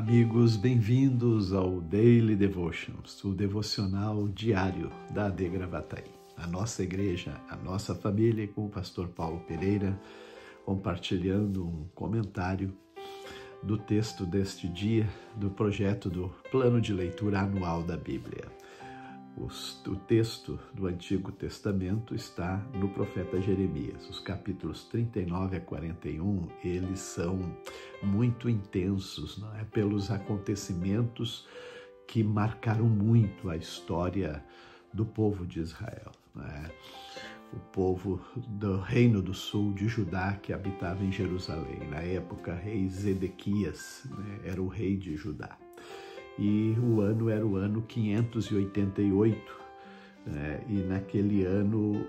amigos, bem-vindos ao Daily Devotions, o devocional diário da AD Gravataí. A nossa igreja, a nossa família, com o pastor Paulo Pereira, compartilhando um comentário do texto deste dia, do projeto do Plano de Leitura Anual da Bíblia. O texto do Antigo Testamento está no profeta Jeremias. Os capítulos 39 a 41, eles são muito intensos, não é? Pelos acontecimentos que marcaram muito a história do povo de Israel, não é? O povo do Reino do Sul de Judá que habitava em Jerusalém. Na época, rei Zedequias, né, era o rei de Judá. E o ano era o ano 588, né? E naquele ano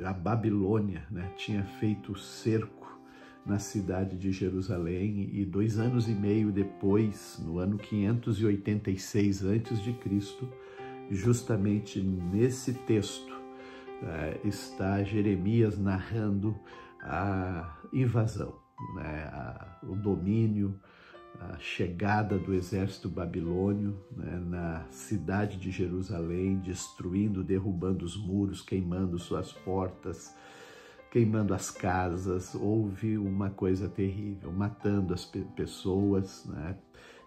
a Babilônia, né, tinha feito cerco na cidade de Jerusalém, e 2 anos e meio depois, no ano 586 a.C., justamente nesse texto está Jeremias narrando a invasão, né, o domínio, a chegada do exército babilônio, né, na cidade de Jerusalém, destruindo, derrubando os muros, queimando suas portas, queimando as casas. Houve uma coisa terrível, matando as pessoas, né?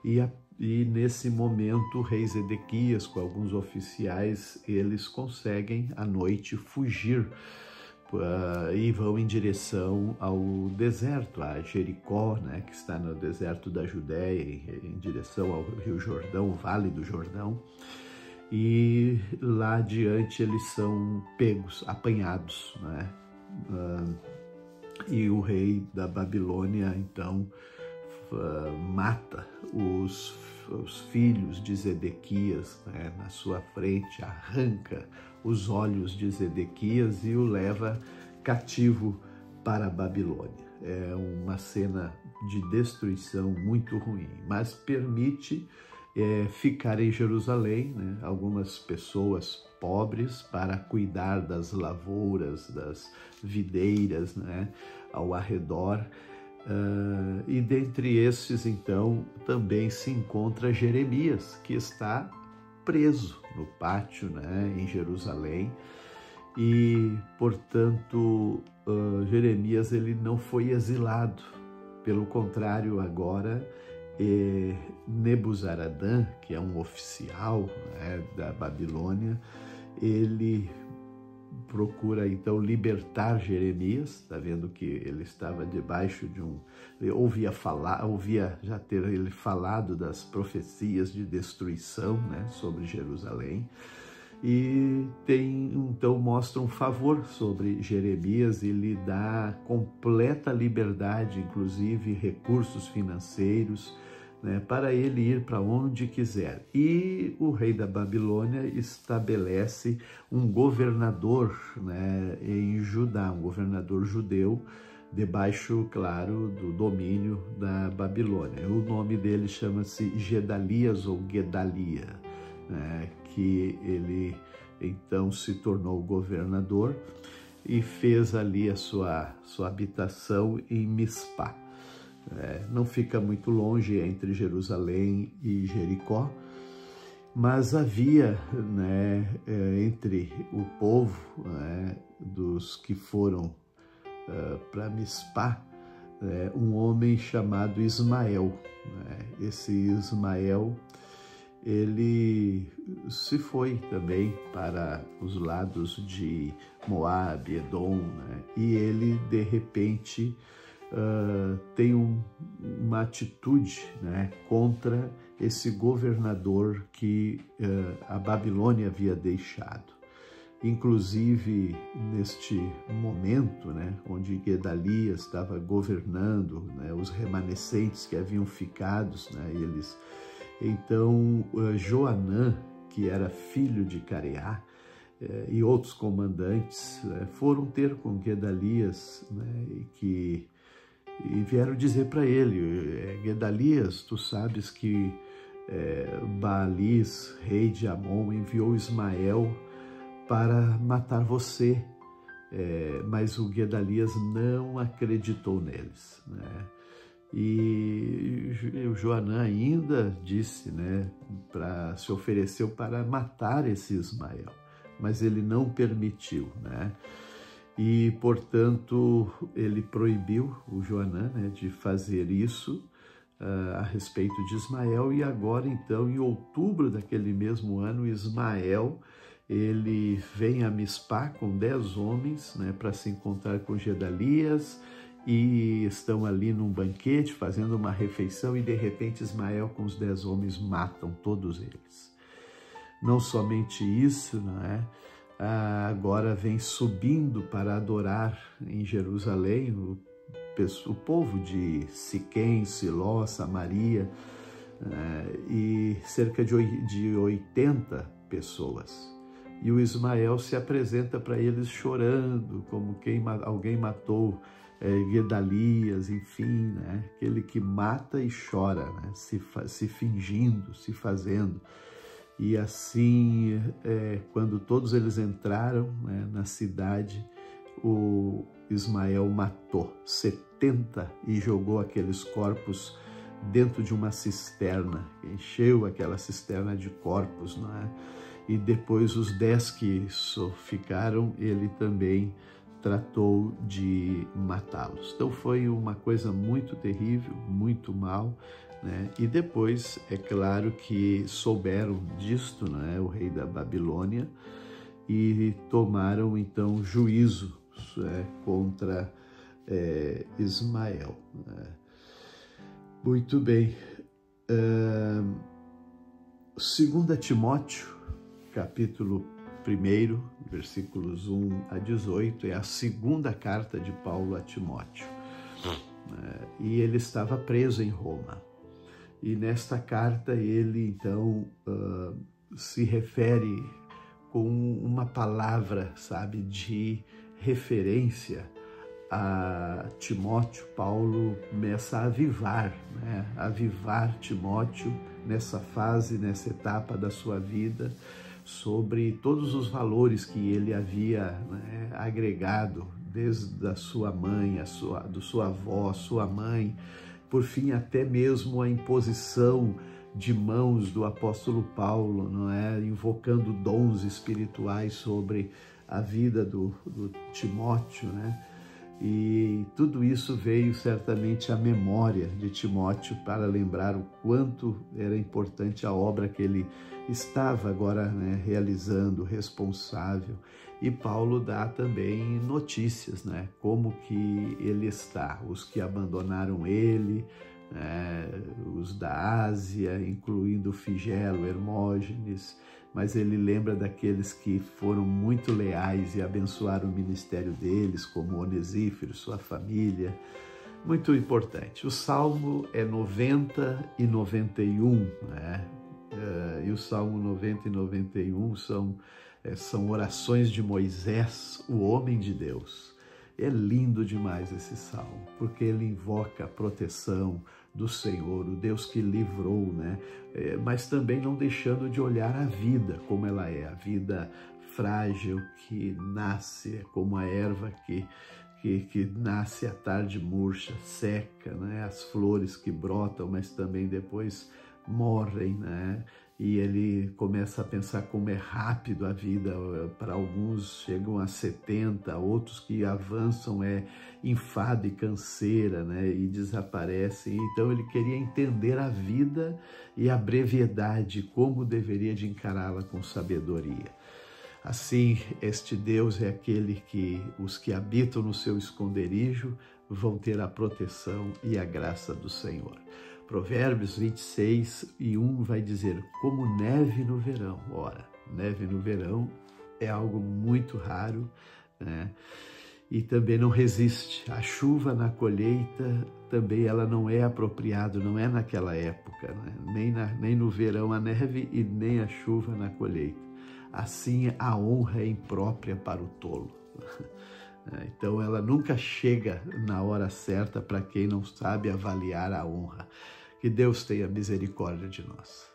E nesse momento o rei Zedequias, com alguns oficiais, eles conseguem à noite fugir e vão em direção ao deserto, a Jericó, né, que está no deserto da Judéia, em direção ao Rio Jordão, o Vale do Jordão. E lá adiante eles são pegos, apanhados, né? E o rei da Babilônia, então, mata os filhos de Zedequias, né, na sua frente, arranca os olhos de Zedequias e o leva cativo para a Babilônia. É uma cena de destruição muito ruim, mas permite ficar em Jerusalém, né, algumas pessoas pobres para cuidar das lavouras, das videiras, né, ao arredor. E dentre esses, então, também se encontra Jeremias, que está preso no pátio, né, em Jerusalém. E, portanto, Jeremias ele não foi exilado. Pelo contrário, agora, Nebuzaradã, que é um oficial, né, da Babilônia, ele procura então libertar Jeremias. Está vendo que ele estava debaixo de ouvia já ter ele falado das profecias de destruição, né, sobre Jerusalém, e então mostra um favor sobre Jeremias e lhe dá completa liberdade, inclusive recursos financeiros, né, para ele ir para onde quiser. E o rei da Babilônia estabelece um governador, né, em Judá, um governador judeu, debaixo, claro, do domínio da Babilônia. O nome dele chama-se Gedalias ou Gedalia, né, que ele então se tornou governador e fez ali a sua habitação em Mispá. Não fica muito longe entre Jerusalém e Jericó, mas havia, né, entre o povo, né, dos que foram para Mispá, um homem chamado Ismael. Né? Esse Ismael, ele se foi também para os lados de Moabe, Edom, né? E ele, de repente, tem uma atitude, né, contra esse governador que a Babilônia havia deixado. Inclusive, neste momento, né, onde Gedalias estava governando, né, os remanescentes que haviam ficado, né, então Joanã, que era filho de Careá, e outros comandantes foram ter com Gedalias, né, e vieram dizer para ele: Gedalias, tu sabes que Baalis, rei de Amon, enviou Ismael para matar você. Mas o Gedalias não acreditou neles, né? E o Joanã ainda disse, né, se ofereceu para matar esse Ismael, mas ele não permitiu, né? E, portanto, ele proibiu o Joanã, né, de fazer isso a respeito de Ismael. E agora, então, em outubro daquele mesmo ano, Ismael, ele vem a Mispá com 10 homens, né, para se encontrar com Gedalias, e estão ali num banquete, fazendo uma refeição, e de repente Ismael com os 10 homens matam todos eles. Não somente isso, não é? Agora vem subindo para adorar em Jerusalém o povo de Siquém, Siló, Samaria, e cerca de 80 pessoas. E o Ismael se apresenta para eles chorando, como quem alguém matou Gedalias, enfim, né? Aquele que mata e chora, né? se fingindo, se fazendo. E assim, quando todos eles entraram, né, na cidade, o Ismael matou 70 e jogou aqueles corpos dentro de uma cisterna, encheu aquela cisterna de corpos, não é? E depois os 10 que ficaram, ele também tratou de matá-los. Então foi uma coisa muito terrível, muito mal, né? E depois, é claro que souberam disto, né, o rei da Babilônia, e tomaram então juízo contra Ismael. Né? Muito bem. 2 Timóteo, capítulo 1, versículos 1 a 18, é a segunda carta de Paulo a Timóteo. E ele estava preso em Roma. E nesta carta ele, então, se refere com uma palavra, sabe, de referência a Timóteo. Paulo começa a avivar, né? Avivar Timóteo nessa fase, nessa etapa da sua vida, sobre todos os valores que ele havia, né, agregado desde a sua mãe, do sua avó, sua mãe, por fim até mesmo a imposição de mãos do apóstolo Paulo, não é, invocando dons espirituais sobre a vida do Timóteo, né? E tudo isso veio certamente à memória de Timóteo para lembrar o quanto era importante a obra que ele estava agora, né, realizando, responsável. E Paulo dá também notícias, né, como que ele está, os que abandonaram ele, os da Ásia, incluindo Figelo, Hermógenes, mas ele lembra daqueles que foram muito leais e abençoaram o ministério deles, como Onesíforo, sua família. Muito importante. O Salmo é 90 e 91, né? E o Salmo 90 e 91 são orações de Moisés, o homem de Deus. É lindo demais esse salmo, porque ele invoca a proteção do Senhor, o Deus que livrou, né? Mas também não deixando de olhar a vida como ela é, a vida frágil que nasce como a erva que nasce à tarde murcha, seca, né? As flores que brotam, mas também depois morrem, né? E ele começa a pensar como é rápido a vida. Para alguns chegam a 70, outros que avançam enfado e canseira, né? E desaparecem. Então ele queria entender a vida e a brevidade, como deveria de encará-la com sabedoria. Assim, este Deus é aquele que os que habitam no seu esconderijo vão ter a proteção e a graça do Senhor. Provérbios 26 e 1 vai dizer, como neve no verão. Ora, neve no verão é algo muito raro, né? E também não resiste. A chuva na colheita também ela não é apropriada, não é naquela época, né? Nem no verão a neve e nem a chuva na colheita. Assim a honra é imprópria para o tolo. Então ela nunca chega na hora certa para quem não sabe avaliar a honra. Que Deus tenha misericórdia de nós.